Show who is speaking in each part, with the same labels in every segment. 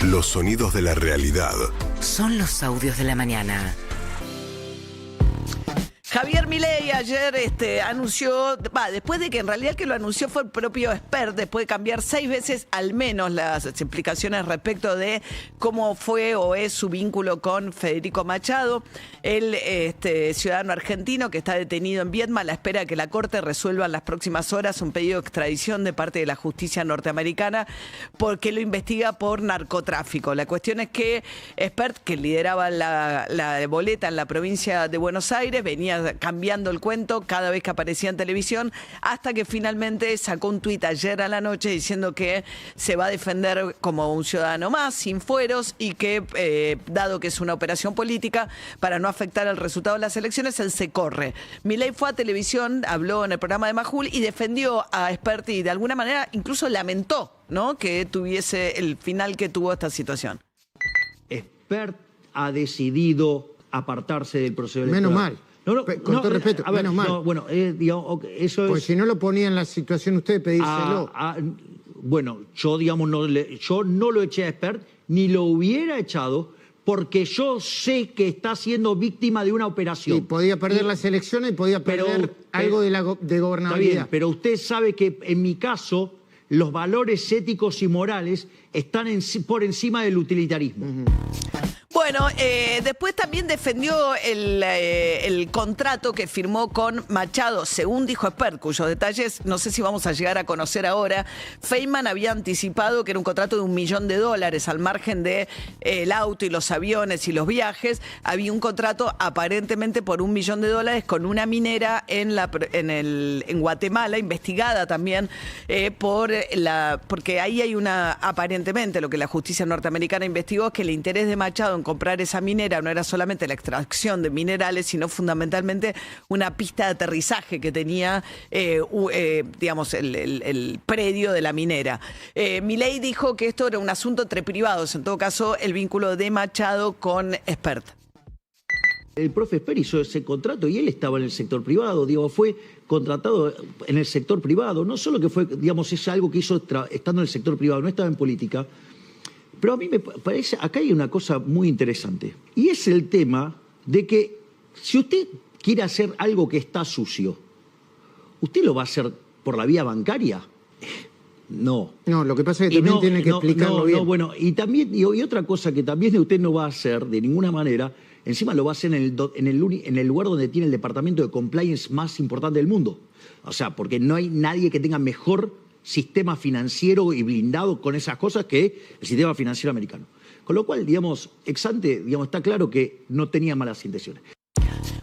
Speaker 1: Los sonidos de la realidad.
Speaker 2: Son los audios de la mañana.
Speaker 3: Javier Milei ayer anunció, después de que en realidad el que lo anunció fue el propio Spert, después de cambiar 6 veces al menos las explicaciones respecto de cómo fue o es su vínculo con Federico Machado, el ciudadano argentino que está detenido en Viedma a la espera de que la Corte resuelva en las próximas horas un pedido de extradición de parte de la justicia norteamericana porque lo investiga por narcotráfico. La cuestión es que Spert, que lideraba la boleta en la provincia de Buenos Aires, venía cambiando el cuento cada vez que aparecía en televisión, hasta que finalmente sacó un tuit ayer a la noche diciendo que se va a defender como un ciudadano más, sin fueros, y que, dado que es una operación política, para no afectar el resultado de las elecciones, él se corre. Milei fue a televisión, habló en el programa de Majul y defendió a Spert y de alguna manera incluso lamentó, ¿no?, que tuviese el final que tuvo esta situación.
Speaker 4: Spert ha decidido apartarse del proceso electoral.
Speaker 5: Menos mal. Con todo respeto,
Speaker 4: a ver,
Speaker 5: menos mal.
Speaker 4: Bueno, digamos, eso es...
Speaker 5: Pues si no lo ponía en la situación usted, pedírselo.
Speaker 4: Bueno, yo, digamos, yo no lo eché a Spert, ni lo hubiera echado, porque yo sé que está siendo víctima de una operación.
Speaker 5: Y podía perder las elecciones y podía perder algo de gobernabilidad.
Speaker 4: Está bien, pero usted sabe que en mi caso los valores éticos y morales están por encima del utilitarismo.
Speaker 3: Bueno, después también defendió el contrato que firmó con Machado, según dijo Spert, cuyos detalles no sé si vamos a llegar a conocer ahora. Feynman había anticipado que era un contrato de $1 millón, al margen de el auto y los aviones y los viajes. Había un contrato aparentemente por $1 millón con una minera en Guatemala, investigada también porque ahí hay aparentemente lo que la justicia norteamericana investigó, es que el interés de Machado en comprar esa minera no era solamente la extracción de minerales, sino fundamentalmente una pista de aterrizaje que tenía, digamos, el predio de la minera. Milei dijo que esto era un asunto entre privados, en todo caso, el vínculo de Machado con Spert.
Speaker 4: El profe Spert hizo ese contrato y él estaba en el sector privado, digo, fue contratado en el sector privado, no solo que fue, digamos, es algo que hizo estando en el sector privado, no estaba en política. Pero a mí me parece, acá hay una cosa muy interesante, y es el tema de que si usted quiere hacer algo que está sucio, ¿usted lo va a hacer por la vía bancaria? No.
Speaker 5: No, lo que pasa es que también tiene que explicarlo bien.
Speaker 4: No, bueno, y también, y otra cosa que también usted no va a hacer de ninguna manera, encima lo va a hacer en el lugar donde tiene el departamento de compliance más importante del mundo. O sea, porque no hay nadie que tenga mejor sistema financiero y blindado con esas cosas que el sistema financiero americano. Con lo cual, digamos, ex ante, digamos, está claro que no tenía malas intenciones.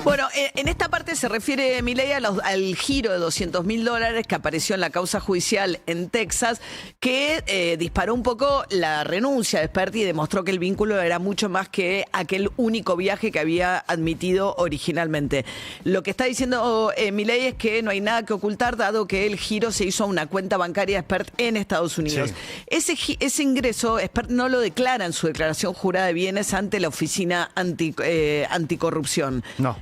Speaker 3: Bueno, en esta parte se refiere Milei al giro de $200.000 que apareció en la causa judicial en Texas, que disparó un poco la renuncia de Spert y demostró que el vínculo era mucho más que aquel único viaje que había admitido originalmente. Lo que está diciendo Milei es que no hay nada que ocultar, dado que el giro se hizo a una cuenta bancaria de Spert en Estados Unidos. Sí. Ese ingreso, Spert no lo declara en su declaración jurada de bienes ante la Oficina Anticorrupción.
Speaker 6: No.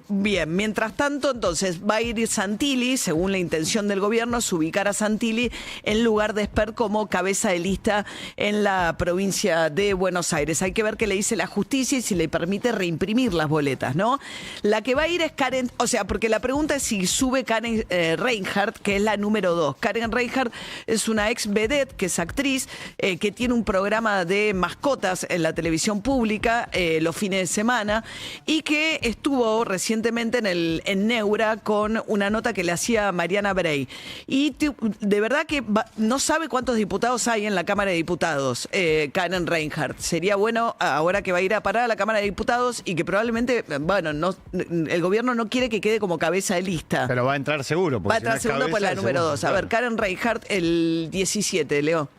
Speaker 3: Bien, mientras tanto, entonces va a ir Santilli, según la intención del gobierno, es ubicar a Santilli en lugar de Spert como cabeza de lista en la provincia de Buenos Aires. Hay que ver qué le dice la justicia y si le permite reimprimir las boletas, ¿no? La que va a ir es Karen, o sea, porque la pregunta es si sube Karen Reinhardt, que es la número 2. Karen Reinhardt es una ex vedette, que es actriz, que tiene un programa de mascotas en la televisión pública los fines de semana y que estuvo recientemente en Neura con una nota que le hacía Mariana Bray. Y de verdad que no sabe cuántos diputados hay en la Cámara de Diputados, Karen Reinhardt. Sería bueno, ahora que va a ir a parar a la Cámara de Diputados y que probablemente, bueno, el gobierno no quiere que quede como cabeza de lista.
Speaker 6: Pero va a entrar seguro.
Speaker 3: Va a entrar seguro por la número 2. A ver, Karen Reinhardt, el 17, Leo.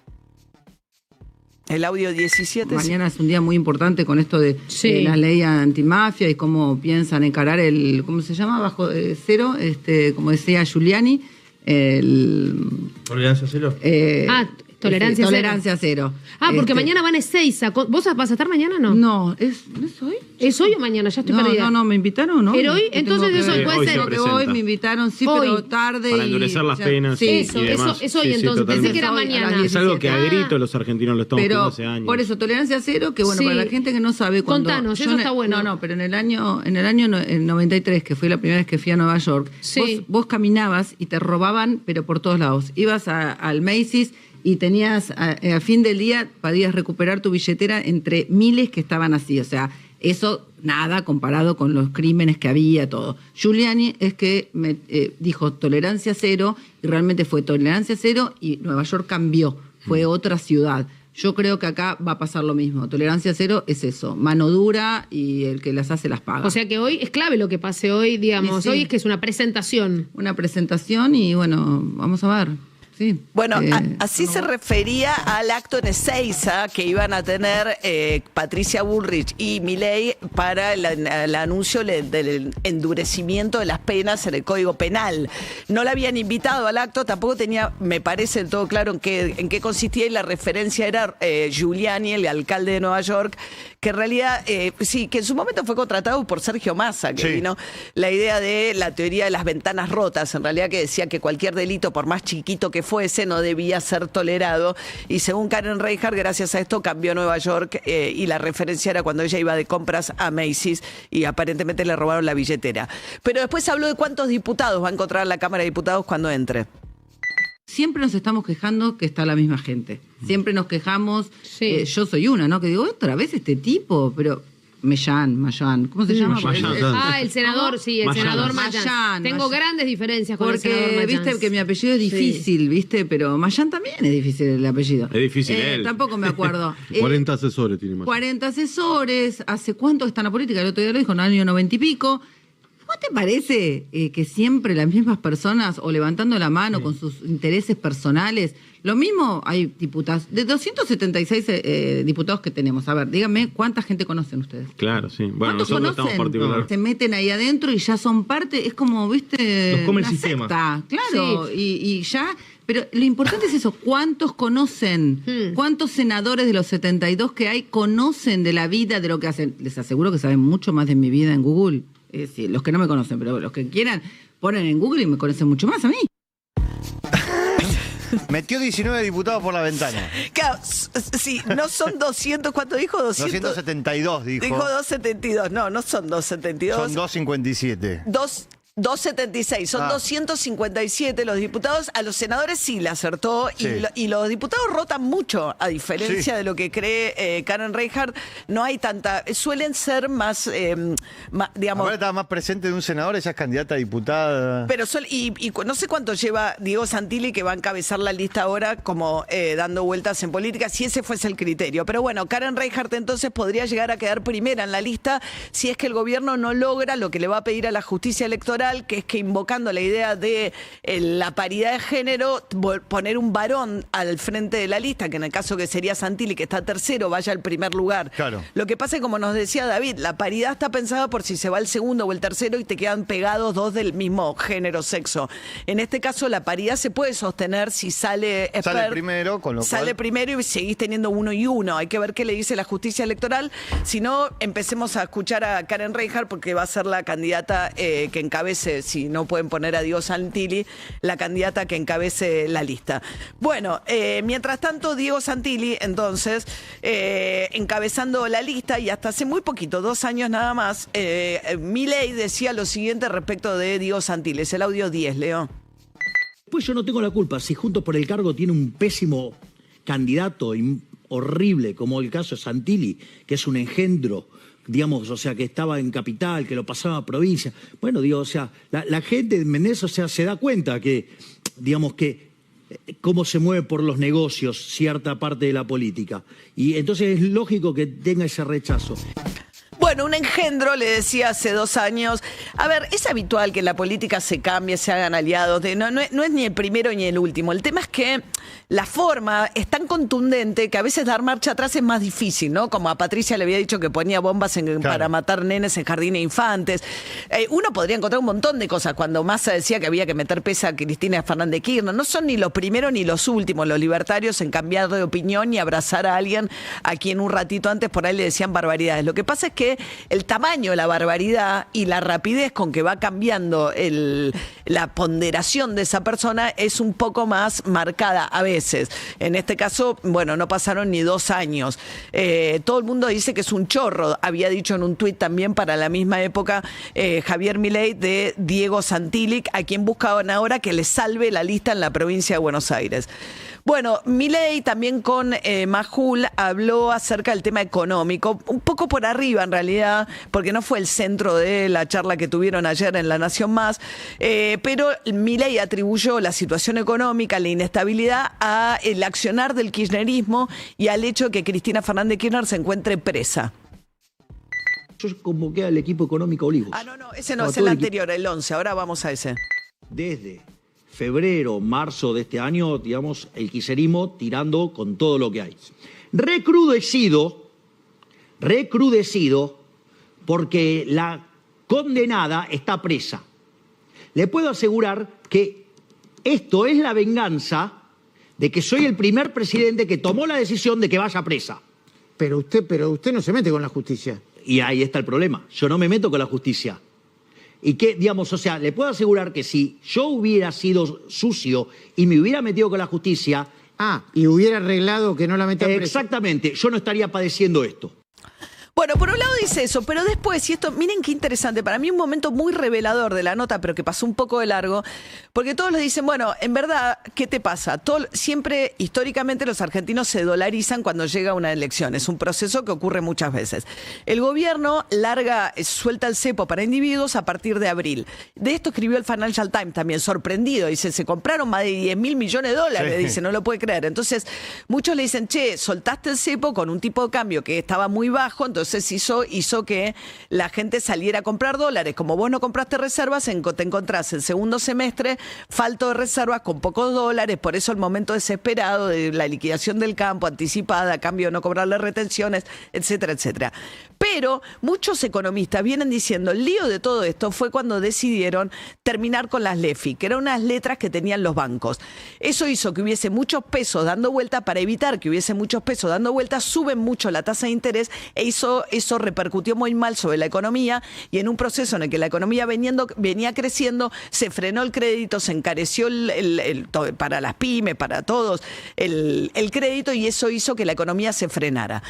Speaker 3: El audio 17.
Speaker 7: Mañana es un día muy importante con esto de la ley antimafia y cómo piensan encarar el, ¿cómo se llama? Bajo cero, como decía Giuliani,
Speaker 8: ¿Tolerancia cero?
Speaker 7: Tolerancia cero.
Speaker 6: Ah, porque mañana van a Ezeiza. ¿Vos vas a estar mañana o no?
Speaker 7: No, ¿no es hoy?
Speaker 6: ¿Es hoy o mañana? Ya estoy perdida.
Speaker 7: No, me invitaron, ¿no?
Speaker 6: ¿Pero hoy? Entonces eso puede ser.
Speaker 7: Que hoy me invitaron, sí,
Speaker 6: Hoy.
Speaker 7: pero tarde.
Speaker 8: Para endurecer las penas.
Speaker 7: Sí,
Speaker 6: Eso,
Speaker 8: y demás.
Speaker 6: es hoy entonces. Pensé que era mañana.
Speaker 8: Es algo que a gritos los argentinos lo estamos pidiendo hace años.
Speaker 7: Por eso, tolerancia cero, que bueno,
Speaker 6: Sí.
Speaker 7: para la gente que no sabe cuando...
Speaker 6: Contanos, eso está bueno.
Speaker 7: No, pero en el año 93, que fue la primera vez que fui a Nueva York,
Speaker 6: Sí.
Speaker 7: vos caminabas y te robaban, pero por todos lados. Ibas al Macy's y tenías, a fin del día, podías recuperar tu billetera entre miles que estaban así. O sea, eso nada comparado con los crímenes que había, todo. Giuliani es que me dijo tolerancia cero, y realmente fue tolerancia cero, y Nueva York cambió, fue otra ciudad. Yo creo que acá va a pasar lo mismo. Tolerancia cero es eso, mano dura, y el que las hace las paga.
Speaker 6: O sea que hoy es clave lo que pase hoy, digamos.
Speaker 7: Sí.
Speaker 6: Hoy es que es una presentación.
Speaker 7: Una presentación y bueno, vamos a ver. Sí.
Speaker 3: Bueno, así se refería al acto en Ezeiza que iban a tener Patricia Bullrich y Milei para el anuncio del endurecimiento de las penas en el Código Penal. No la habían invitado al acto, tampoco tenía, me parece, del todo claro en qué consistía, y la referencia era Giuliani, el alcalde de Nueva York, que en realidad, sí, que en su momento fue contratado por Sergio Massa, que vino la idea de la teoría de las ventanas rotas, en realidad, que decía que cualquier delito, por más chiquito que fuese, no debía ser tolerado, y según Karen Reichert, gracias a esto cambió Nueva York, y la referencia era cuando ella iba de compras a Macy's y aparentemente le robaron la billetera. Pero después habló de cuántos diputados va a encontrar la Cámara de Diputados cuando entre.
Speaker 7: Siempre nos estamos quejando que está la misma gente. Siempre nos quejamos,
Speaker 6: Sí.
Speaker 7: yo soy una, ¿no? Que digo, otra vez este tipo, pero Mayan, ¿cómo se llama?
Speaker 6: El senador, sí, el senador Mayán. Tengo grandes diferencias con el senador
Speaker 7: Porque,
Speaker 6: Mayán.
Speaker 7: viste, que mi apellido es difícil, ¿viste? Pero Mayán también es difícil el apellido.
Speaker 8: Es difícil él.
Speaker 7: Tampoco me acuerdo.
Speaker 9: 40 asesores tiene Mayán.
Speaker 7: 40 asesores. ¿Hace cuánto está en la política? El otro día lo dijo, en el año 90 y pico. ¿Cómo te parece que siempre las mismas personas, o levantando la mano con sus intereses personales? Lo mismo hay diputados, de 276 diputados que tenemos. A ver, díganme, ¿cuánta gente conocen ustedes?
Speaker 8: Claro, sí. Bueno,
Speaker 7: ¿Cuántos
Speaker 8: nosotros
Speaker 7: conocen?
Speaker 8: estamos particular.
Speaker 7: Se meten ahí adentro y ya son parte, es como, viste,
Speaker 9: Los come el
Speaker 7: una
Speaker 9: sistema.
Speaker 7: secta. Claro, y ya... Pero lo importante es eso, ¿cuántos conocen? ¿Cuántos senadores de los 72 que hay conocen de la vida, de lo que hacen? Les aseguro que saben mucho más de mi vida en Google. Es decir, los que no me conocen, pero los que quieran, ponen en Google y me conocen mucho más a mí.
Speaker 10: Metió 19 diputados por la ventana.
Speaker 3: Claro, sí, no son 200, ¿cuánto dijo?
Speaker 10: 272, dijo.
Speaker 3: Dijo 272, no son 272.
Speaker 10: Son 257.
Speaker 3: 276, son 257 los diputados. A los senadores sí le acertó,
Speaker 10: Sí.
Speaker 3: y los diputados rotan mucho, a diferencia de lo que cree Karen Reichert. No hay tanta, suelen ser más, digamos...
Speaker 10: Ahora estaba más presente de un senador, ella es candidata a diputada.
Speaker 3: Pero y no sé cuánto lleva Diego Santilli, que va a encabezar la lista ahora, como dando vueltas en política, si ese fuese el criterio. Pero bueno, Karen Reichert entonces podría llegar a quedar primera en la lista si es que el gobierno no logra lo que le va a pedir a la justicia electoral, que es que, invocando la idea de la paridad de género, poner un varón al frente de la lista, que en el caso que sería Santilli, que está tercero, vaya al primer lugar.
Speaker 10: Claro.
Speaker 3: Lo que pasa es, como nos decía David, la paridad está pensada por si se va el segundo o el tercero y te quedan pegados dos del mismo género, sexo. En este caso, la paridad se puede sostener si sale
Speaker 10: Primero, con lo cual...
Speaker 3: Sale primero y seguís teniendo 1 y 1. Hay que ver qué le dice la justicia electoral. Si no, empecemos a escuchar a Karen Reichert, porque va a ser la candidata que encabece, si no pueden poner a Diego Santilli, la candidata que encabece la lista. Bueno, mientras tanto, Diego Santilli, entonces, encabezando la lista, y hasta hace muy poquito, 2 años nada más, Milei decía lo siguiente respecto de Diego Santilli. Es el audio 10, Leo.
Speaker 4: Pues yo no tengo la culpa. Si Juntos por el Cargo tiene un pésimo candidato horrible, como el caso de Santilli, que es un engendro, digamos, o sea, que estaba en capital, que lo pasaba a provincia. Bueno, digo, o sea, la gente de Menezes, o sea, se da cuenta que, digamos, que cómo se mueve por los negocios cierta parte de la política. Y entonces es lógico que tenga ese rechazo.
Speaker 3: Bueno, un engendro, le decía hace 2 años. A ver, es habitual que en la política se cambie, se hagan aliados. No es ni el primero ni el último. El tema es que la forma es tan contundente que a veces dar marcha atrás es más difícil, ¿no? Como a Patricia le había dicho que ponía bombas para matar nenes en jardines de infantes. Uno podría encontrar un montón de cosas. Cuando Massa decía que había que meter presa a Cristina Fernández de Kirchner, no son ni los primeros ni los últimos los libertarios en cambiar de opinión y abrazar a alguien a quien un ratito antes por ahí le decían barbaridades. Lo que pasa es que el tamaño de la barbaridad y la rapidez con que va cambiando la ponderación de esa persona es un poco más marcada a veces. En este caso, bueno, no pasaron ni 2 años. Todo el mundo dice que es un chorro. Había dicho en un tuit también para la misma época Javier Milei de Diego Santilli, a quien buscaban ahora que le salve la lista en la provincia de Buenos Aires. Bueno, Milei también con Majul habló acerca del tema económico, un poco por arriba en realidad, porque no fue el centro de la charla que tuvieron ayer en La Nación Más, pero Milei atribuyó la situación económica, la inestabilidad, al accionar del kirchnerismo y al hecho de que Cristina Fernández de Kirchner se encuentre presa.
Speaker 4: Yo convoqué al equipo económico Olivos.
Speaker 3: No, ese no, es el anterior, el 11, ahora vamos a ese.
Speaker 4: Desde febrero, marzo de este año, digamos, el kirchnerismo tirando con todo lo que hay. Recrudecido, porque la condenada está presa. Le puedo asegurar que esto es la venganza de que soy el primer presidente que tomó la decisión de que vaya presa.
Speaker 5: Pero usted no se mete con la justicia.
Speaker 4: Y ahí está el problema. Yo no me meto con la justicia. Y que, digamos, o sea, le puedo asegurar que si yo hubiera sido sucio y me hubiera metido con la justicia...
Speaker 5: y hubiera arreglado que no la metan presa.
Speaker 4: Exactamente, yo no estaría padeciendo esto.
Speaker 3: Bueno, por un lado dice eso, pero después, y esto, miren qué interesante, para mí un momento muy revelador de la nota, pero que pasó un poco de largo, porque todos le dicen, bueno, en verdad, ¿qué te pasa? Siempre, históricamente, los argentinos se dolarizan cuando llega una elección, es un proceso que ocurre muchas veces. El gobierno suelta el cepo para individuos a partir de abril. De esto escribió el Financial Times también, sorprendido, dice, se compraron más de 10.000 millones de dólares, dice, no lo puede creer. Entonces, muchos le dicen, che, soltaste el cepo con un tipo de cambio que estaba muy bajo, entonces hizo que la gente saliera a comprar dólares. Como vos no compraste reservas, te encontrás el segundo semestre falto de reservas con pocos dólares, por eso el momento desesperado de la liquidación del campo anticipada a cambio de no cobrarle retenciones, etcétera, etcétera. Pero muchos economistas vienen diciendo, el lío de todo esto fue cuando decidieron terminar con las LEFI, que eran unas letras que tenían los bancos. Eso hizo que hubiese muchos pesos dando vuelta. Para evitar que hubiese muchos pesos dando vuelta, suben mucho la tasa de interés e eso repercutió muy mal sobre la economía, y en un proceso en el que la economía venía creciendo, se frenó el crédito, se encareció para las pymes, para todos, el crédito, y eso hizo que la economía se frenara.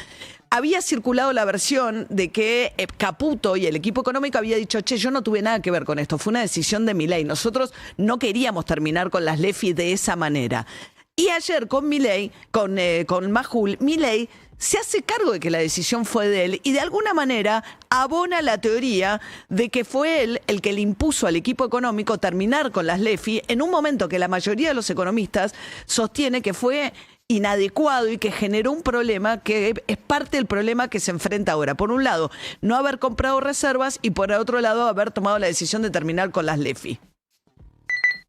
Speaker 3: Había circulado la versión de que Caputo y el equipo económico había dicho, che, yo no tuve nada que ver con esto, fue una decisión de Milei, nosotros no queríamos terminar con las LEFI de esa manera. Y ayer con Milei, con Majul, Milei se hace cargo de que la decisión fue de él y de alguna manera abona la teoría de que fue él el que le impuso al equipo económico terminar con las LEFI en un momento que la mayoría de los economistas sostiene que fue inadecuado y que generó un problema que es parte del problema que se enfrenta ahora. Por un lado, no haber comprado reservas, y por otro lado, haber tomado la decisión de terminar con las LEFI.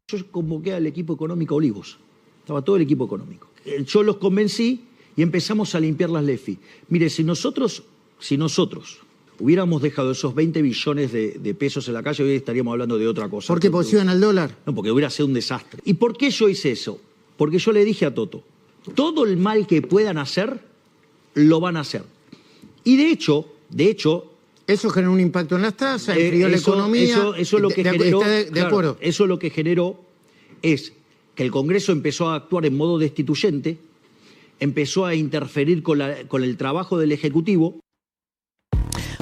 Speaker 4: Yo convoqué al equipo económico Olivos. Estaba todo el equipo económico. Yo los convencí y empezamos a limpiar las LEFI. Mire, si nosotros hubiéramos dejado esos 20 billones de pesos en la calle, hoy estaríamos hablando de otra cosa.
Speaker 5: ¿Por qué posicionan al dólar?
Speaker 4: No, porque hubiera sido un desastre. ¿Y por qué yo hice eso? Porque yo le dije a Toto, todo el mal que puedan hacer, lo van a hacer. Y de hecho...
Speaker 5: Eso generó un impacto en las tasas, enfrió la economía.
Speaker 4: Eso lo que generó...
Speaker 5: de acuerdo.
Speaker 4: Eso lo que generó es que el Congreso empezó a actuar en modo destituyente, empezó a interferir con el trabajo del Ejecutivo.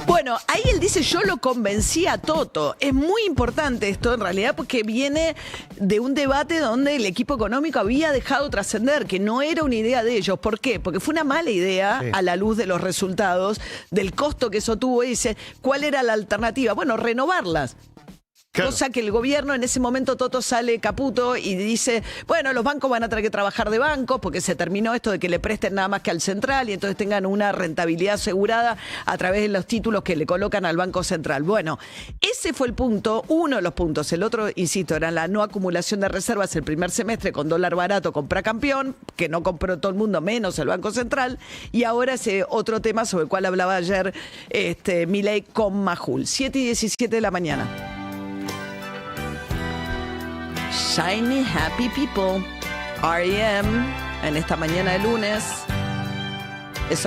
Speaker 3: Bueno, ahí él dice, yo lo convencí a Toto. Es muy importante esto en realidad porque viene de un debate donde el equipo económico había dejado trascender que no era una idea de ellos. ¿Por qué? Porque fue una mala idea a la luz de los resultados, del costo que eso tuvo. Y dice, ¿cuál era la alternativa? Bueno, renovarlas.
Speaker 10: Claro.
Speaker 3: Cosa que el gobierno en ese momento Toto sale caputo y dice, bueno, los bancos van a tener que trabajar de bancos porque se terminó esto de que le presten nada más que al central y entonces tengan una rentabilidad asegurada a través de los títulos que le colocan al Banco Central. Bueno, ese fue el punto, uno de los puntos. El otro, insisto, era la no acumulación de reservas el primer semestre con dólar barato, compra campeón, que no compró todo el mundo, menos el Banco Central. Y ahora ese otro tema sobre el cual hablaba ayer Milei con Majul. 7:17 de la mañana. Shiny Happy People, R.E.M. en esta mañana de lunes. Eso es